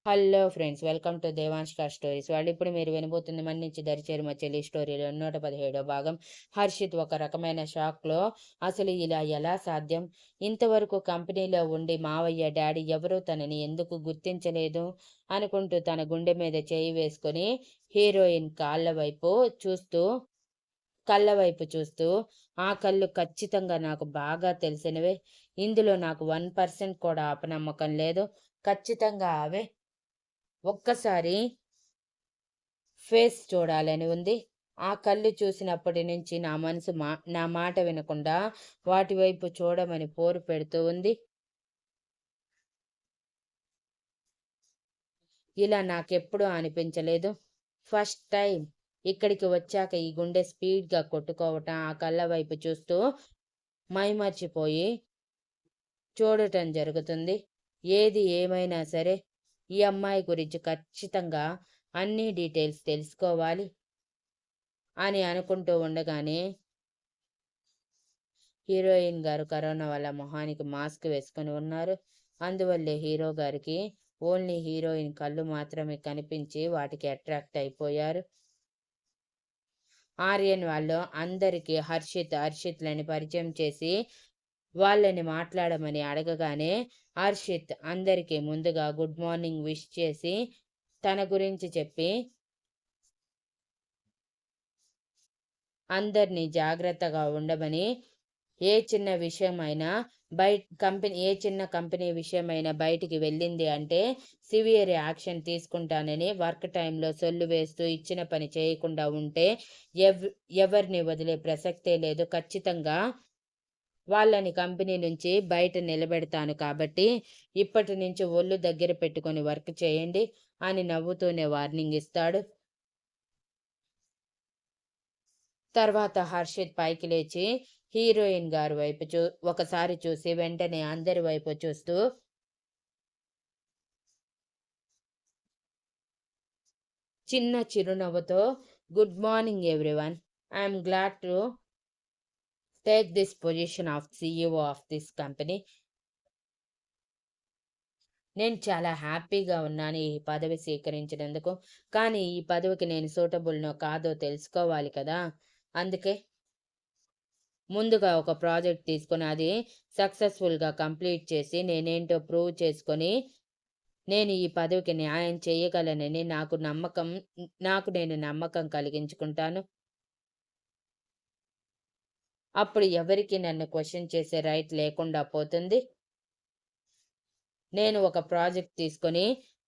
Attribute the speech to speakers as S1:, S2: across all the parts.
S1: Hello friends, welcome to దేవాంష్క stories. వాళ్ళు ఇప్పుడు మీరు వినబోతుంది మన నుంచి దరిచేరు మా చెల్లి స్టోరీలో 117వ భాగం. హర్షిత్ ఒక రకమైన షాక్లో, అసలు ఇలా ఎలా సాధ్యం? ఇంతవరకు కంపెనీలో ఉండి మావయ్య, డాడీ ఎవరూ తనని ఎందుకు గుర్తించలేదు అనుకుంటూ తన గుండె మీద చేయి వేసుకొని హీరోయిన్ కళ్ళ వైపు చూస్తూ, ఆ కళ్ళు ఖచ్చితంగా నాకు బాగా తెలిసినవే. ఇందులో నాకు 1% కూడా అపనమ్మకం లేదు. ఖచ్చితంగా అవే. ఒక్కసారి ఫేస్ చూడాలని ఉంది. ఆ కళ్ళు చూసినప్పటి నుంచి నా మనసు నా మాట వినకుండా వాటి వైపు చూడమని పోరు పెడుతూ ఉంది. ఇలా నాకెప్పుడూ అనిపించలేదు. ఫస్ట్ టైం ఇక్కడికి వచ్చాక ఈ గుండె స్పీడ్‌గా కొట్టుకోవటం, ఆ కళ్ళ వైపు చూస్తూ మైమర్చిపోయి చూడటం జరుగుతుంది. ఏది ఏమైనా సరే ఈ అమ్మాయి గురించి ఖచ్చితంగా అన్ని డీటెయిల్స్ తెలుసుకోవాలి అని అనుకుంటూ ఉండగానే హీరోయిన్ గారు కరోనా వల్ల మొహానికి మాస్క్ వేసుకొని ఉన్నారు. అందువల్లే హీరో గారికి ఓన్లీ హీరోయిన్ కళ్ళు మాత్రమే కనిపించి వాటికి అట్రాక్ట్ అయిపోయారు. ఆర్యన్ వాళ్ళు అందరికీ హర్షిత్‌లని పరిచయం చేసి వాళ్ళని మాట్లాడమని అడగగానే హర్షిత్ అందరికీ ముందుగా గుడ్ మార్నింగ్ విష్ చేసి తన గురించి చెప్పి అందరినీ జాగ్రత్తగా ఉండమని, ఏ చిన్న విషయమైనా ఏ చిన్న కంపెనీ విషయమైనా బయటికి వెళ్ళింది అంటే సివియర్ యాక్షన్ తీసుకుంటానని, వర్క్ టైంలో సొల్లు వేస్తూ ఇచ్చిన పని చేయకుండా ఉంటే ఎవరిని వదిలే ప్రసక్తే లేదు. ఖచ్చితంగా వాళ్ళని కంపెనీ నుంచి బయట నిలబెడతాను కాబట్టి ఇప్పటి నుంచి ఒళ్ళు దగ్గర పెట్టుకొని వర్క్ చేయండి అని నవ్వుతూనే వార్నింగ్ ఇస్తాడు. తర్వాత హర్షిత్ పైకి లేచి హీరోయిన్ గారి వైపు ఒకసారి చూసి వెంటనే అందరి వైపు చూస్తూ చిన్న చిరునవ్వుతో good morning everyone. I'm glad to take this position of CEO of this company. నేను చాలా హ్యాపీగా ఉన్నాను ఈ పదవి స్వీకరించినందుకు. కానీ ఈ పదవికి నేను సూటబుల్‌నో కాదో తెలుసుకోవాలి కదా! అందుకే ముందుగా ఒక ప్రాజెక్ట్ తీసుకొని అది సక్సెస్‌ఫుల్‌గా కంప్లీట్ చేసి నేనేంటో ప్రూవ్ చేసుకొని, నేను ఈ పదవికి న్యాయం చేయగలనని నాకు నేను నమ్మకం కలిగించుకుంటాను. అప్పుడు ఎవరికీ నన్ను క్వెషన్ చేసే రైట్ లేకుండా పోతుంది. నేను ఒక ప్రాజెక్ట్ తీసుకొని,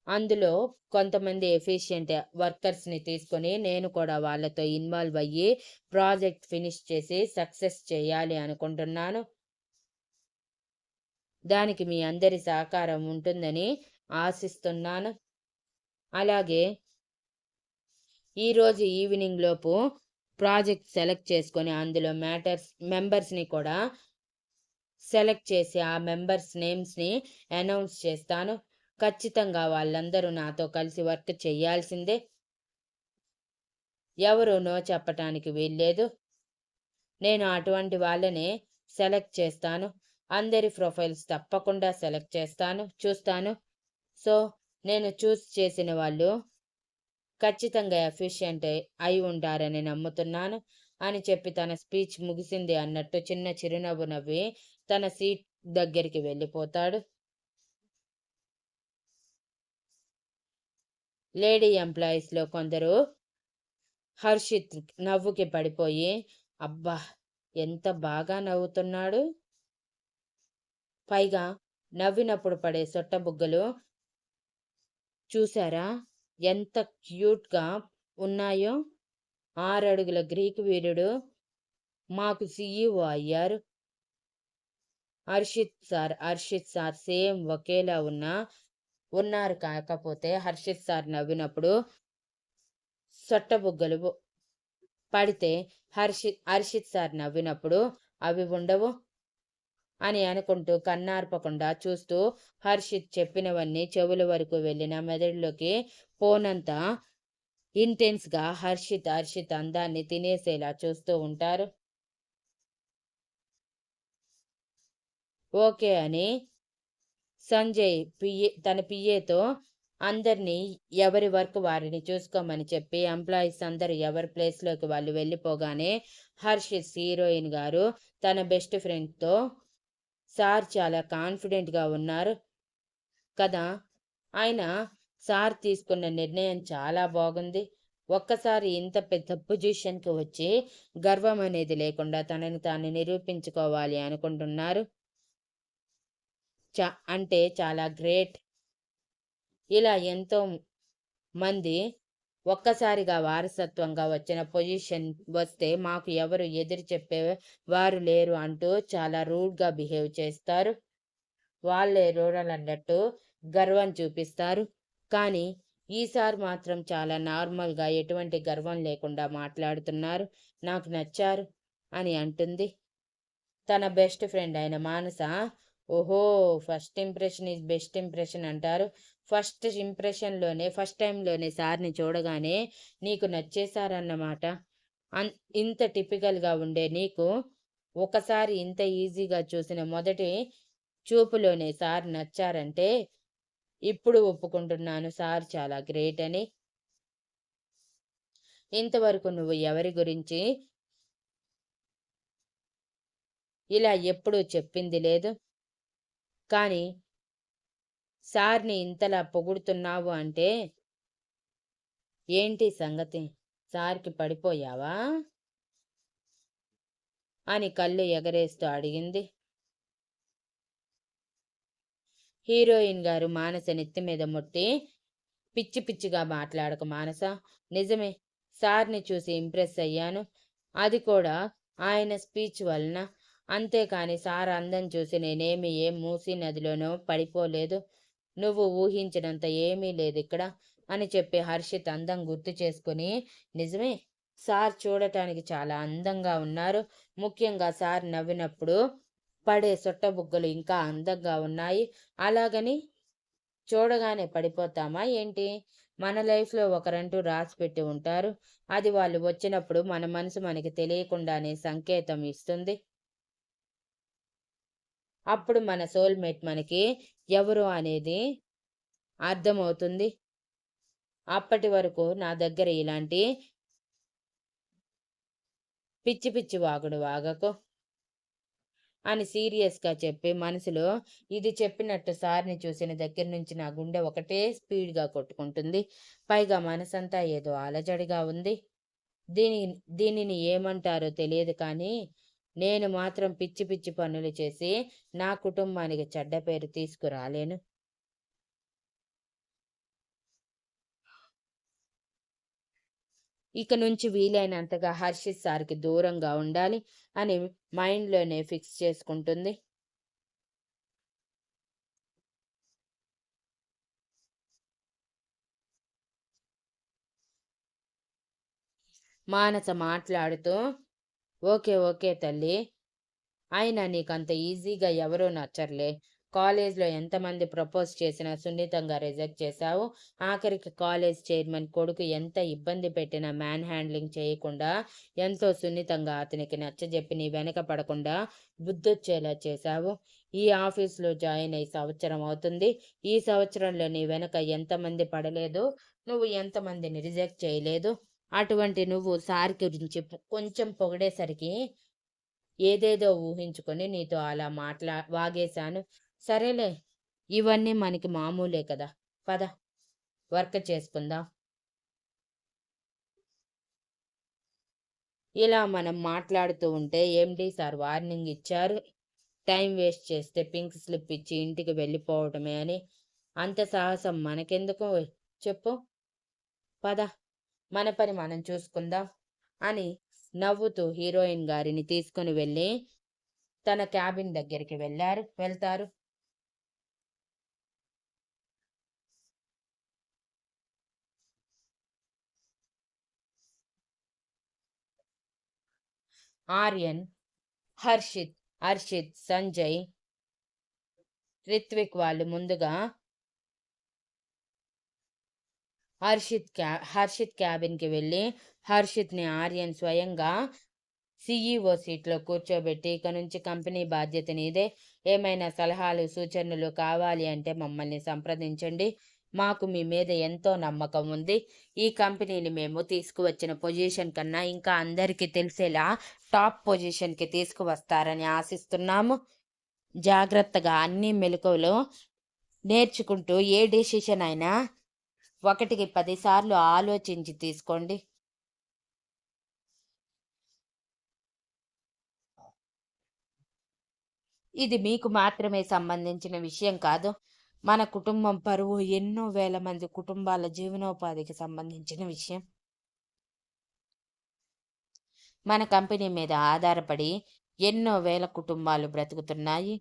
S1: అందులో కొంతమంది ఎఫిషియెంట్ వర్కర్స్‌ని తీసుకొని, నేను కూడా వాళ్ళతో ఇన్వాల్వ్ అయ్యి ప్రాజెక్ట్ ఫినిష్ చేసి సక్సెస్ చేయాలి అనుకుంటున్నాను. దానికి మీ అందరి సహకారం ఉంటుందని ఆశిస్తున్నాను. అలాగే ఈరోజు ఈవినింగ్ లోపు ప్రాజెక్ట్ సెలెక్ట్ చేసుకొని, అందులో మెంబర్స్‌ని కూడా సెలెక్ట్ చేసి ఆ మెంబర్స్ నేమ్స్‌ని అనౌన్స్ చేస్తాను. ఖచ్చితంగా వాళ్ళందరూ నాతో కలిసి వర్క్ చేయాల్సిందే. ఎవరు నో చెప్పటానికి వీల్లేదు. నేను అటువంటి వాళ్ళనే సెలెక్ట్ చేస్తాను. అందరి ప్రొఫైల్స్ తప్పకుండా సెలెక్ట్ చూస్తాను. సో, నేను చేసిన వాళ్ళు ఖచ్చితంగా ఎఫిషియెంట్ అయి ఉంటారని నమ్ముతున్నాను అని చెప్పి తన స్పీచ్ ముగిసింది అన్నట్టు చిన్న చిరునవ్వు నవ్వి తన సీట్ దగ్గరికి వెళ్ళిపోతాడు. లేడీ ఎంప్లాయీస్‌లో కొందరు హర్షిత్ నవ్వుకి పడిపోయి, అబ్బా! ఎంత బాగా నవ్వుతున్నాడు. పైగా నవ్వినప్పుడు పడే సొట్టబుగ్గలు చూసారా ఎంత క్యూట్‌గా ఉన్నాయో. 6 అడుగుల గ్రీకు వీరుడు మాకు CEO అయ్యారు. హర్షిత్ సార్ సేమ్ ఒకేలా ఉన్నారు. కాకపోతే హర్షిత్ సార్ నవ్వినప్పుడు సొట్టబుగ్గలు పడితే హర్షిత్ సార్ నవ్వినప్పుడు అవి ఉండవు అని అనుకుంటూ కన్నార్పకుండా చూస్తూ హర్షిత్ చెప్పినవన్నీ చెవుల వరకు వెళ్ళిన మెదడులోకి పోనంత ఇంటెన్స్‌గా హర్షిత్ అందాన్ని తినేసేలా చూస్తూ ఉంటారు. ఓకే అని సంజయ్ తన పిఏతో అందరినీ ఎవరి వర్క్ వారిని చూసుకోమని చెప్పి ఎంప్లాయీస్ అందరూ ఎవరి ప్లేస్‌లోకి వాళ్ళు వెళ్ళిపోగానే హర్షిత్ హీరోయిన్ గారు తన బెస్ట్ ఫ్రెండ్‌తో సార్ చాలా కాన్ఫిడెంట్‌గా ఉన్నారు కదా! ఆయన సార్ తీసుకున్న నిర్ణయం చాలా బాగుంది. ఒక్కసారి ఇంత పెద్ద పొజిషన్‌కి వచ్చి గర్వం అనేది లేకుండా తనని తాను నిరూపించుకోవాలి అనుకుంటున్నారు. అంటే చాలా గ్రేట్. ఇలా ఎంతో మంది ఒక్కసారిగా వారసత్వంగా వచ్చిన పొజిషన్ వస్తే మాకు ఎవరు ఎదురు చెప్పే వారు లేరు అంటూ చాలా రూడ్‌గా బిహేవ్ చేస్తారు. వాళ్ళే రూరల్ అన్నట్టు గర్వం చూపిస్తారు. కానీ ఈసారి మాత్రం చాలా నార్మల్‌గా ఎటువంటి గర్వం లేకుండా మాట్లాడుతున్నారు. నాకు నచ్చారు అని అంటుంది. తన బెస్ట్ ఫ్రెండ్ అయిన మానస, ఓహో! First impression is best impression అంటారు. ఫస్ట్ టైమ్‌లోనే సార్‌ని చూడగానే నీకు నచ్చేసారన్నమాట. అన్ ఇంత టిపికల్‌గా ఉండే నీకు, ఒకసారి ఇంత ఈజీగా చూసిన మొదటి చూపులోనే సార్ నచ్చారంటే, ఇప్పుడు ఒప్పుకుంటున్నాను సార్ చాలా గ్రేట్ అని. ఇంతవరకు నువ్వు ఎవరి గురించి ఇలా ఎప్పుడూ చెప్పింది లేదు. కానీ సార్‌ని ఇంతలా పొగుడుతున్నావు అంటే, ఏంటి సంగతి? సార్‌కి పడిపోయావా? అని కళ్ళు ఎగరేస్తూ అడిగింది. హీరోయిన్ గారు మానస నెత్తి మీద ముట్టి, పిచ్చి పిచ్చిగా మాట్లాడకు మానస. నిజమే, సార్‌ని చూసి ఇంప్రెస్ అయ్యాను. అది కూడా ఆయన స్పీచ్ వలన. అంతేకాని సార్ అందం చూసి నేనేమి ఏ మూసీ నదిలోనో పడిపోలేదు. నువ్వు ఊహించినంత ఏమీ లేదిక్కడ అని చెప్పి హర్షిత్ అందం గుర్తు చేసుకుని, నిజమే, సార్ చూడటానికి చాలా అందంగా ఉన్నారు. ముఖ్యంగా సార్ నవ్వినప్పుడు పడే సొట్టబుగ్గలు ఇంకా అందంగా ఉన్నాయి. అలాగని చూడగానే పడిపోతామా ఏంటి? మన లైఫ్‌లో ఒకరంటూ రాసిపెట్టి ఉంటారు. అది వాళ్ళు వచ్చినప్పుడు మన మనసు మనకి తెలియకుండానే సంకేతం ఇస్తుంది. అప్పుడు మన సోల్‌మేట్ మనకి ఎవరు అనేది అర్థమవుతుంది. అప్పటి వరకు నా దగ్గర ఇలాంటి పిచ్చి పిచ్చి వాగుడు వాగకు అని సీరియస్‌గా చెప్పి మనసులో ఇది చెప్పినట్టు సార్‌ని చూసిన దగ్గర నుంచి నా గుండె ఒకటే స్పీడ్‌గా కొట్టుకుంటుంది. పైగా మనసంతా ఏదో అలజడిగా ఉంది. దీని దీనిని ఏమంటారో తెలియదు కానీ, నేను మాత్రం పిచ్చి పిచ్చి పనులు చేసి నా కుటుంబానికి చెడ్డ పేరు తీసుకురాలేను. ఇక నుంచి వీలైనంతగా హర్షిత్ సార్‌కి దూరంగా ఉండాలి అని మైండ్‌లోనే ఫిక్స్ చేసుకుంటుంది. మానస మాట్లాడుతూ, ఓకే. ఓకే తల్లీ. అయినా నీకంత ఈజీగా ఎవరూ నచ్చరులే. కాలేజ్‌లో ఎంతమంది ప్రపోజ్ చేసినా సున్నితంగా రిజెక్ట్ చేశావు. ఆఖరికి కాలేజ్ చైర్మన్ కొడుకు ఎంత ఇబ్బంది పెట్టినా మ్యాన్ హ్యాండ్లింగ్ చేయకుండా, ఎంతో సున్నితంగా అతనికి నచ్చజెప్పి నీ వెనక పడకుండా బుద్ధొచ్చేలా చేశావు. ఈ ఆఫీస్‌లో జాయిన్ అయ్యి సంవత్సరం అవుతుంది. ఈ సంవత్సరంలో నీ వెనక ఎంతమంది పడలేదు, నువ్వు ఎంతమందిని రిజెక్ట్ చేయలేదు. అటువంటి నువ్వు సార్ గురించి కొంచెం పొగిడేసరికి ఏదేదో ఊహించుకొని నీతో అలా వాగేశాను. సరేలే, ఇవన్నీ మనకి మామూలే కదా! పద, వర్క్ చేసుకుందాం. ఇలా మనం మాట్లాడుతూ ఉంటే ఎండీ సార్ వార్నింగ్ ఇచ్చారు. టైం వేస్ట్ చేస్తే పింక్ స్లిప్ ఇచ్చి ఇంటికి వెళ్ళిపోవటమే అని. అంత సాహసం మనకెందుకు చెప్పు? పద, మన పని మనం చూసుకుందాం అని నవ్వుతూ హీరోయిన్ గారిని తీసుకొని వెళ్ళి తన క్యాబిన్ దగ్గరికి వెళ్తారు. ఆర్యన్, హర్షిత్, సంజయ్, రిత్విక్ వాళ్ళు ముందుగా హర్షిత్ క్యాబిన్‌కి వెళ్ళి హర్షిత్‌ని ఆర్యన్ స్వయంగా సీఈఓ సీట్‌లో కూర్చోబెట్టి, ఇక నుంచి కంపెనీ బాధ్యత నీదే. ఏమైనా సలహాలు, సూచనలు కావాలి అంటే మమ్మల్ని సంప్రదించండి. మాకు మీ మీద ఎంతో నమ్మకం ఉంది. ఈ కంపెనీని మేము తీసుకువచ్చిన పొజిషన్ కన్నా ఇంకా అందరికీ తెలిసేలా టాప్ పొజిషన్‌కి తీసుకువస్తారని ఆశిస్తున్నాము. జాగ్రత్తగా అన్ని మెళకువలు నేర్చుకుంటూ ఏ డెసిషన్ అయినా 1కి 10 సార్లు ఆలోచించి తీసుకోండి. ఇది మీకు మాత్రమే సంబంధించిన విషయం కాదు. మన కుటుంబం పరువు, ఎన్నో వేల మంది కుటుంబాల జీవనోపాధికి సంబంధించిన విషయం. మన కంపెనీ మీద ఆధారపడి ఎన్నో వేల కుటుంబాలు బ్రతుకుతున్నాయి.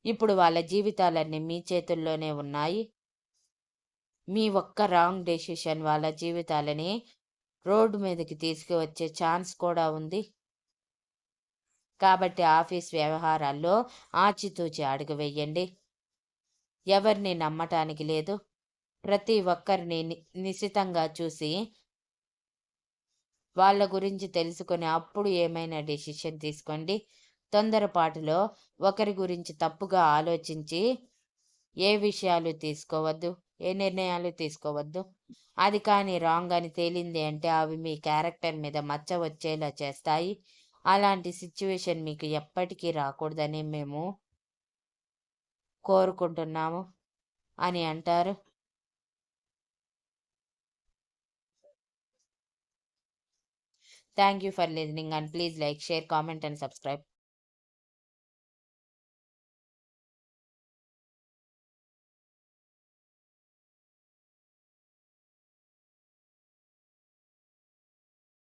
S1: ఇప్పుడు వాళ్ళ జీవితాలన్నీ మీ చేతుల్లోనే ఉన్నాయి. మీ ఒక్క రాంగ్ డెసిషన్ వాళ్ళ జీవితాలని రోడ్డు మీదకి తీసుకువచ్చే ఛాన్స్ కూడా ఉంది. కాబట్టి ఆఫీస్ వ్యవహారాల్లో ఆచితూచి అడుగు వెయ్యండి. ఎవరిని నమ్మటానికి లేదు. ప్రతి ఒక్కరిని నిశితంగా చూసి వాళ్ళ గురించి తెలుసుకొని అప్పుడు ఏమైనా డెసిషన్ తీసుకోండి. తొందరపాటులో ఒకరి గురించి తప్పుగా ఆలోచించి ఏ విషయాలు తీసుకోవద్దు. ఏ నిర్ణయాలు తీసుకోవద్దు. అది కానీ రాంగ్ అని తేలింది అంటే అవి మీ క్యారెక్టర్ మీద మచ్చ వచ్చేలా చేస్తాయి. అలాంటి సిట్యుయేషన్ మీకు ఎప్పటికీ రాకూడదని మేము కోరుకుంటున్నాము అని అంటారు. Thank you for listening and please like, share, comment and subscribe.